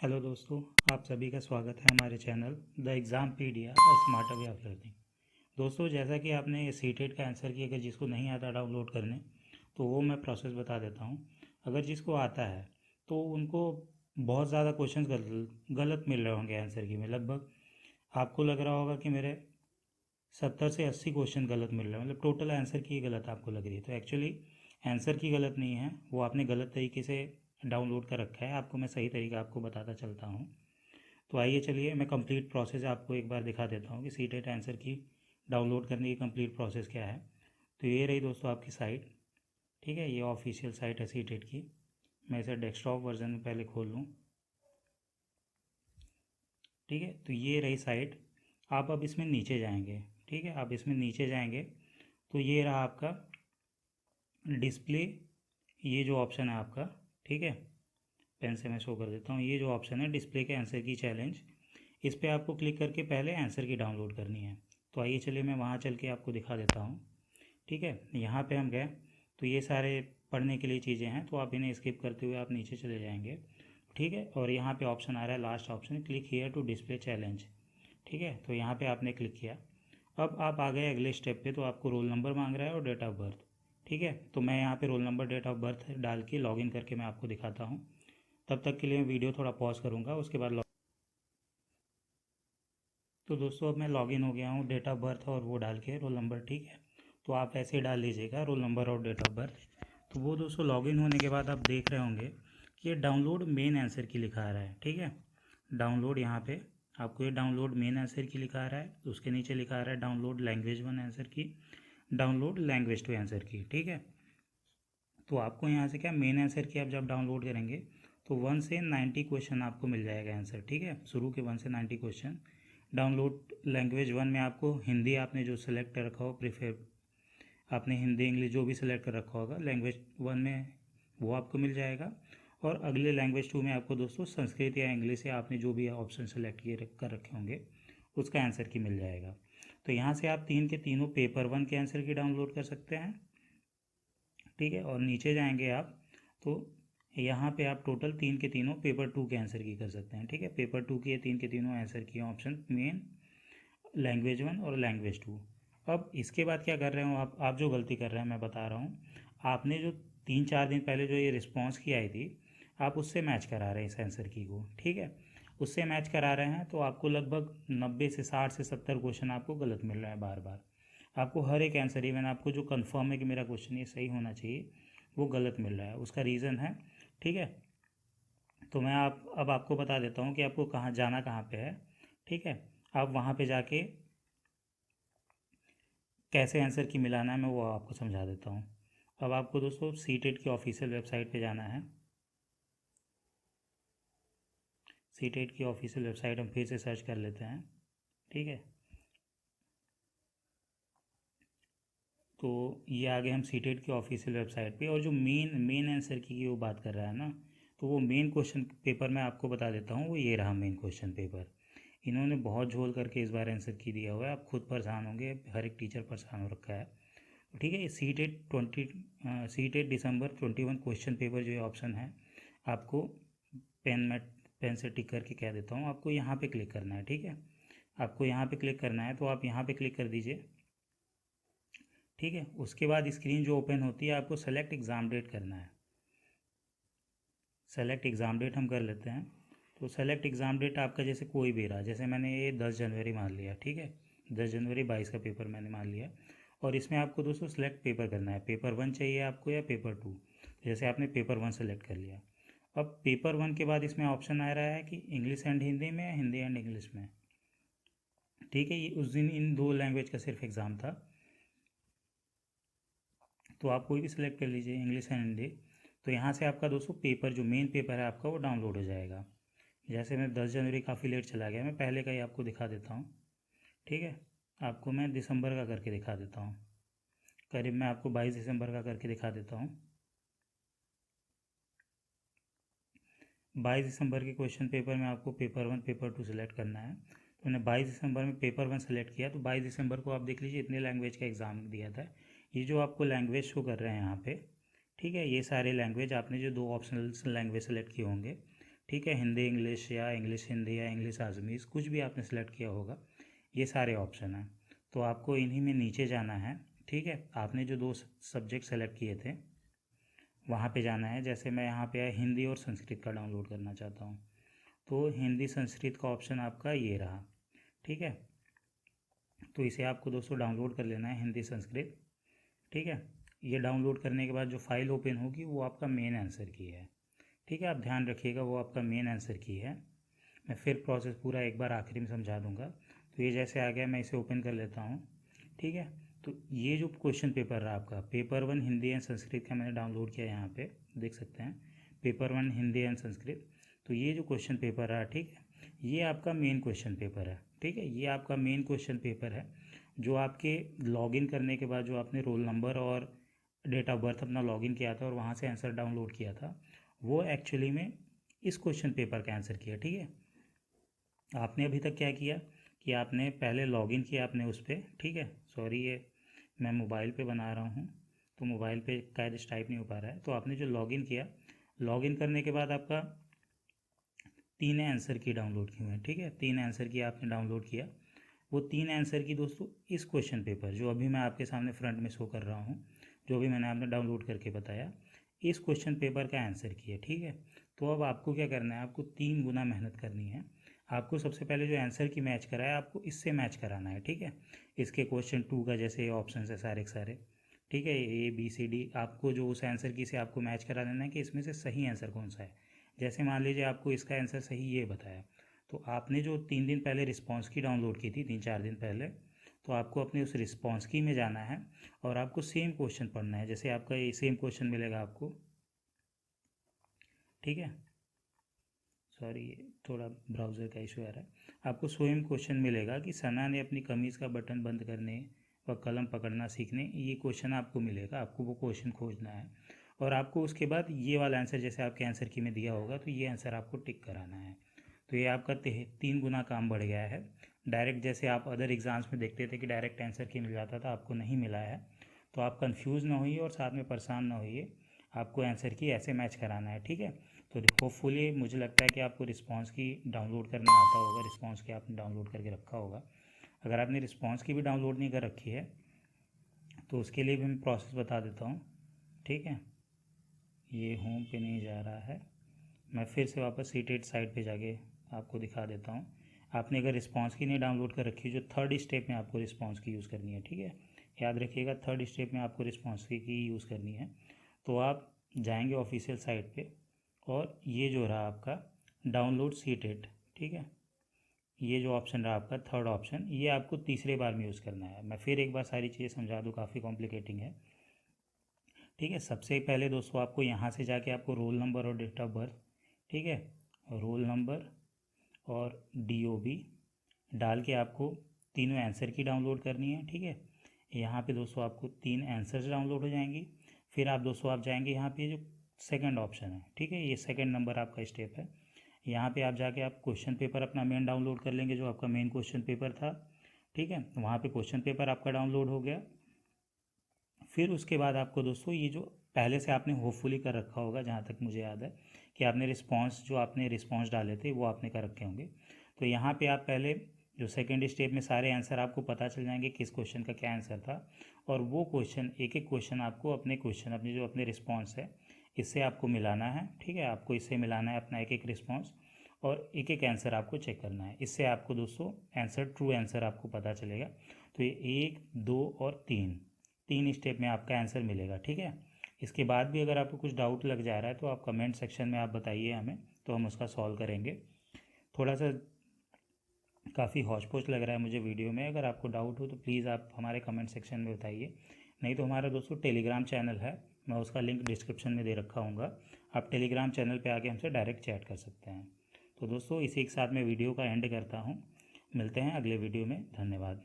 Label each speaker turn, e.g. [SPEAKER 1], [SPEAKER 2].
[SPEAKER 1] Hello दोस्तों, आप सभी का स्वागत है हमारे channel the Exampedia smarter way of learning. दोस्तों, जैसा कि आपने सीटेट का आंसर की अगर जिसको नहीं आता डाउनलोड करने, तो वो मैं प्रोसेस बता देता हूँ। अगर जिसको आता है तो उनको बहुत ज़्यादा क्वेश्चंस गलत मिल रहे होंगे आंसर की में। लगभग आपको लग रहा होगा कि मेरे 70 से 80 क्वेश्चन गलत मिल रहे हैं, मतलब टोटल आंसर की गलत आपको लग रही है। तो एक्चुअली आंसर की गलत नहीं है, वो आपने गलत तरीके से डाउनलोड कर रखा है। आपको मैं सही तरीका आपको बताता चलता हूँ। तो आइए चलिए मैं कंप्लीट प्रोसेस आपको एक बार दिखा देता हूँ कि सीटेट आंसर की डाउनलोड करने की कंप्लीट प्रोसेस क्या है। तो ये रही दोस्तों आपकी साइट। ठीक है, ये ऑफिशियल साइट है सीटेट की। मैं इसे डेस्कटॉप वर्जन में पहले खोल लूँ। ठीक है, तो ये रही साइट। आप अब इसमें नीचे जाएंगे। ठीक है, आप इसमें नीचे जाएंगे तो ये रहा आपका डिस्प्ले। ये जो ऑप्शन है आपका, ठीक है, पेन से मैं शो कर देता हूँ। ये जो ऑप्शन है डिस्प्ले के आंसर की चैलेंज, इस पर आपको क्लिक करके पहले आंसर की डाउनलोड करनी है। तो आइए चलिए मैं वहाँ चल के आपको दिखा देता हूँ। ठीक है, यहाँ पे हम गए तो ये सारे पढ़ने के लिए चीज़ें हैं, तो आप इन्हें स्किप करते हुए आप नीचे चले जाएंगे। ठीक है, और यहाँ पे ऑप्शन आ रहा है last option, click here to display challenge. ठीक है, तो यहाँ पे आपने क्लिक किया। अब आप आ गए अगले स्टेप पे। तो आपको रोल नंबर मांग रहा है और डेट ऑफ बर्थ। ठीक है, तो मैं यहाँ पे roll number date of birth डाल के लॉगिन करके मैं आपको दिखाता हूँ। तब तक के लिए मैं वीडियो थोड़ा पॉज करूँगा, उसके बाद तो दोस्तों अब मैं लॉगिन हो गया हूँ, डेट ऑफ बर्थ और वो डाल के रोल नंबर। ठीक है, तो आप ऐसे ही डाल लीजिएगा रोल नंबर और डेट ऑफ बर्थ। तो वो दोस्तों लॉगिन होने के बाद आप देख रहे होंगे कि ये डाउनलोड मेन आंसर की लिखा आ रहा है। ठीक है, डाउनलोड यहाँ पे आपको ये डाउनलोड मेन आंसर की लिखा आ रहा है। उसके नीचे लिखा आ रहा है डाउनलोड लैंग्वेज वन आंसर की, डाउनलोड लैंग्वेज टू आंसर की। ठीक है, तो आपको यहाँ से क्या मेन आंसर की आप जब डाउनलोड करेंगे तो 1 से 90 क्वेश्चन आपको मिल जाएगा आंसर। ठीक है, शुरू के 1 से 90 क्वेश्चन। डाउनलोड लैंग्वेज वन में आपको हिंदी आपने जो सेलेक्ट कर रखा हो, प्रीफर आपने हिंदी इंग्लिश जो भी सिलेक्ट कर रखा होगा लैंग्वेज वन में, वो आपको मिल जाएगा। और अगले लैंग्वेज टू में आपको दोस्तों संस्कृत या इंग्लिश या आपने जो भी ऑप्शन सेलेक्ट किए कर रखे होंगे उसका आंसर की मिल जाएगा। तो यहाँ से आप तीन के तीनों पेपर वन के आंसर की डाउनलोड कर सकते हैं। ठीक है, और नीचे जाएंगे आप तो यहाँ पे आप टोटल तीन के तीनों पेपर टू के आंसर की कर सकते हैं। ठीक है, पेपर टू की तीन के तीनों आंसर की ऑप्शन मेन, लैंग्वेज वन और लैंग्वेज टू। अब इसके बाद क्या कर रहे हो आप जो गलती कर रहे हैं मैं बता रहा हूँ। आपने जो 3 4 दिन पहले जो ये रिस्पॉन्स की आई थी, आप उससे मैच करा रहे हैं इस आंसर की को। ठीक है, उससे मैच करा रहे हैं तो आपको लगभग 90 से 60 से 70 क्वेश्चन आपको गलत मिल रहा है बार बार। आपको हर एक आंसर, इवन आपको जो कंफर्म है कि मेरा क्वेश्चन ये सही होना चाहिए, वो गलत मिल रहा है। उसका रीज़न है। ठीक है, तो मैं अब आपको बता देता हूँ कि आपको कहाँ जाना कहाँ पे है। ठीक है, आप वहाँ पे जाके कैसे आंसर की मिलाना है मैं वो आपको समझा देता हूँ। अब आपको दोस्तों सीटेट की ऑफिशियल वेबसाइट पे जाना है। सीटेट की ऑफिशियल वेबसाइट हम फिर से सर्च कर लेते हैं। ठीक है, तो ये आ गए हम सीटेट की ऑफिशियल वेबसाइट पे। और जो मेन मेन आंसर की वो बात कर रहा है ना, तो वो मेन क्वेश्चन पेपर मैं आपको बता देता हूँ। वो ये रहा मेन क्वेश्चन पेपर। इन्होंने बहुत झोल करके इस बार आंसर की दिया हुआ है। आप खुद परेशान होंगे, हर एक टीचर परेशान हो रखा है। ठीक है, सीटेट December 21 क्वेश्चन पेपर जो ऑप्शन है, आपको पेन में पेन से टिक करके कह देता हूँ। आपको यहाँ पे क्लिक करना है। ठीक है, आपको यहाँ पे क्लिक करना है, तो आप यहाँ पे क्लिक कर दीजिए। ठीक है, उसके बाद स्क्रीन जो ओपन होती है आपको सेलेक्ट एग्ज़ाम डेट करना है। सेलेक्ट एग्ज़ाम डेट हम कर लेते हैं। तो सेलेक्ट एग्ज़ाम डेट आपका जैसे कोई भी रहा, जैसे मैंने ये 10 जनवरी मान लिया। ठीक है, 10 जनवरी 22 का पेपर मैंने मान लिया। और इसमें आपको दोस्तों सेलेक्ट पेपर करना है, पेपर वन चाहिए आपको या पेपर टू। जैसे आपने पेपर वन सेलेक्ट कर लिया। अब पेपर वन के बाद इसमें ऑप्शन आ रहा है कि इंग्लिश एंड हिंदी में या हिंदी एंड इंग्लिश में। ठीक है, ये उस दिन इन दो लैंग्वेज का सिर्फ एग्ज़ाम था, तो आप कोई भी सिलेक्ट कर लीजिए, इंग्लिश एंड हिंदी। तो यहाँ से आपका दोस्तों पेपर जो मेन पेपर है आपका वो डाउनलोड हो जाएगा। जैसे मैं 10 जनवरी काफ़ी लेट चला गया, मैं पहले का ही आपको दिखा देता हूँ। ठीक है, आपको मैं दिसंबर का करके दिखा देता हूँ। करीब मैं आपको 22 दिसंबर का करके दिखा देता हूँ। 22 दिसंबर के क्वेश्चन पेपर में आपको paper one paper two select करना है। तो मैंने 22 दिसंबर में पेपर वन सेलेक्ट किया, तो 22 दिसंबर को आप देख लीजिए इतने लैंग्वेज का एग्ज़ाम दिया था। ये जो आपको लैंग्वेज शो कर रहे हैं यहाँ पे, ठीक है, ये सारे लैंग्वेज आपने जो दो ऑप्शनल लैंग्वेज सेलेक्ट किए होंगे। ठीक है, हिंदी इंग्लिश या इंग्लिश हिंदी या इंग्लिश आज़मीज़, कुछ भी आपने सेलेक्ट किया होगा, ये सारे ऑप्शन हैं। तो आपको इन्हीं में नीचे जाना है। ठीक है, आपने जो 2 सब्जेक्ट सेलेक्ट किए थे वहाँ पे जाना है। जैसे मैं यहाँ पे हिंदी और संस्कृत का डाउनलोड करना चाहता हूँ, तो हिंदी संस्कृत का ऑप्शन आपका ये रहा। ठीक है, तो इसे आपको दोस्तों डाउनलोड कर लेना है, हिंदी संस्कृत। ठीक है, ये डाउनलोड करने के बाद जो फाइल ओपन होगी वो आपका मेन आंसर की है। ठीक है, आप ध्यान रखिएगा वो आपका मेन आंसर की है। मैं फिर प्रोसेस पूरा एक बार आखिरी में समझा दूंगा। तो ये जैसे आ गया, मैं इसे ओपन कर लेता हूँ। ठीक है, तो ये जो क्वेश्चन पेपर रहा आपका, पेपर 1 हिंदी एंड संस्कृत का मैंने डाउनलोड किया, यहाँ पे देख सकते हैं, पेपर 1 हिंदी एंड संस्कृत। तो ये जो क्वेश्चन पेपर रहा, ठीक है, ये आपका मेन क्वेश्चन पेपर है। ठीक है, ये आपका मेन क्वेश्चन पेपर है, जो आपके लॉगिन करने के बाद जो आपने रोल नंबर और डेट ऑफ बर्थ अपना लॉगिन किया था और वहाँ से आंसर डाउनलोड किया था, वो एक्चुअली में इस क्वेश्चन पेपर का आंसर किया। ठीक है, आपने अभी तक क्या किया कि आपने पहले लॉगिन किया आपने उस पर। ठीक है, सॉरी, ये मैं मोबाइल पे बना रहा हूँ तो मोबाइल पे शायद टाइप नहीं हो पा रहा है। तो आपने जो लॉगिन किया, लॉगिन करने के बाद आपका 3 आंसर की डाउनलोड की हुई है। ठीक है, 3 आंसर की आपने डाउनलोड किया। वो 3 आंसर की दोस्तों इस क्वेश्चन पेपर जो अभी मैं आपके सामने फ्रंट में शो कर रहा हूँ, जो भी मैंने आपने डाउनलोड करके बताया, इस क्वेश्चन पेपर का आंसर की है। ठीक है, तो अब आपको क्या करना है, आपको 3 गुना मेहनत करनी है। आपको सबसे पहले जो आंसर की मैच करा है, आपको इससे मैच कराना है। ठीक है, इसके क्वेश्चन 2 का जैसे ऑप्शन है सारे के सारे, ठीक है, ABCD, आपको जो उस आंसर की से आपको मैच करा देना है कि इसमें से सही आंसर कौन सा है। जैसे मान लीजिए आपको इसका आंसर सही ये बताया, तो आपने जो 3 दिन पहले रिस्पॉन्स की डाउनलोड की थी, 3-4 दिन पहले, तो आपको अपने उस रिस्पॉन्स की में जाना है और आपको सेम क्वेश्चन पढ़ना है। जैसे आपका ये सेम क्वेश्चन मिलेगा आपको। ठीक है, सॉरी, थोड़ा ब्राउज़र का इशू आ रहा है। आपको स्वयं क्वेश्चन मिलेगा कि सना ने अपनी कमीज़ का बटन बंद करने व कलम पकड़ना सीखने, ये क्वेश्चन आपको मिलेगा। आपको वो क्वेश्चन खोजना है और आपको उसके बाद ये वाला आंसर जैसे आपके आंसर की में दिया होगा, तो ये आंसर आपको टिक कराना है। तो ये आपका 3 गुना काम बढ़ गया है। डायरेक्ट जैसे आप अदर एग्ज़ाम्स में देखते थे कि डायरेक्ट आंसर की मिल जाता था, आपको नहीं मिला है। तो आप कंफ्यूज ना होइए और साथ में परेशान ना होइए, आपको आंसर की ऐसे मैच कराना है। ठीक है, तो होपफुली मुझे लगता है कि आपको रिस्पॉन्स की डाउनलोड करना आता होगा, रिस्पॉन्स की आपने डाउनलोड करके रखा होगा। अगर आपने रिस्पॉन्स की भी डाउनलोड नहीं कर रखी है तो उसके लिए भी मैं प्रोसेस बता देता हूँ। ठीक है, ये होम पे नहीं जा रहा है, मैं फिर से वापस सीटेड साइट पे जाके आपको दिखा देता हूँ। आपने अगर रिस्पॉन्स की नहीं डाउनलोड कर रखी, जो 3rd स्टेप में आपको रिस्पॉन्स की यूज़ करनी है। ठीक है, याद रखिएगा 3rd स्टेप में आपको रिस्पॉन्स की यूज़ करनी है। तो आप जाएंगे ऑफिशियल साइट पे और ये जो रहा आपका डाउनलोड सीटेड, ठीक है, ये जो ऑप्शन रहा आपका 3rd ऑप्शन, ये आपको तीसरे बार में यूज़ करना है। मैं फिर एक बार सारी चीज़ें समझा दूँ, काफ़ी कॉम्प्लिकेटिंग है। ठीक है, सबसे पहले दोस्तों आपको यहाँ से जाके आपको रोल नंबर और डेट ऑफ बर्थ, ठीक है, रोल नंबर और DOB डाल के आपको तीनों आंसर की डाउनलोड करनी है। ठीक है, यहाँ पे दोस्तों आपको 3 आंसर्स डाउनलोड हो जाएंगी। फिर आप दोस्तों आप जाएंगे यहाँ पे जो सेकंड ऑप्शन है, ठीक है, ये सेकंड नंबर आपका स्टेप है। यहाँ पे आप जाके आप क्वेश्चन पेपर अपना मेन डाउनलोड कर लेंगे, जो आपका मेन क्वेश्चन पेपर था। ठीक है, वहाँ पे क्वेश्चन पेपर आपका डाउनलोड हो गया। फिर उसके बाद आपको दोस्तों ये जो पहले से आपने होपफुली कर रखा होगा, जहाँ तक मुझे याद है कि आपने रिस्पॉन्स डाले थे वो आपने कर रखे होंगे। तो यहाँ पे आप पहले जो सेकंड स्टेप में सारे आंसर आपको पता चल जाएंगे किस क्वेश्चन का क्या आंसर था, और वो क्वेश्चन एक एक क्वेश्चन आपको अपने जो अपने रिस्पॉन्स है इससे आपको मिलाना है। ठीक है, आपको इससे मिलाना है अपना एक एक रिस्पॉन्स और एक एक आंसर आपको चेक करना है। इससे आपको दोस्तों आंसर, ट्रू आंसर आपको पता चलेगा। तो ये 1, 2 और 3 स्टेप में आपका आंसर मिलेगा। ठीक है, इसके बाद भी अगर आपको कुछ डाउट लग जा रहा है तो आप कमेंट सेक्शन में आप बताइए हमें, तो हम उसका सॉल्व करेंगे। थोड़ा सा काफ़ी हौच पौच लग रहा है मुझे वीडियो में, अगर आपको डाउट हो तो प्लीज़ आप हमारे कमेंट सेक्शन में बताइए। नहीं तो हमारा दोस्तों टेलीग्राम चैनल है, मैं उसका लिंक डिस्क्रिप्शन में दे रखा हूँगा, आप टेलीग्राम चैनल पे आके हमसे डायरेक्ट चैट कर सकते हैं। तो दोस्तों इसी के साथ मैं वीडियो का एंड करता हूँ, मिलते हैं अगले वीडियो में, धन्यवाद।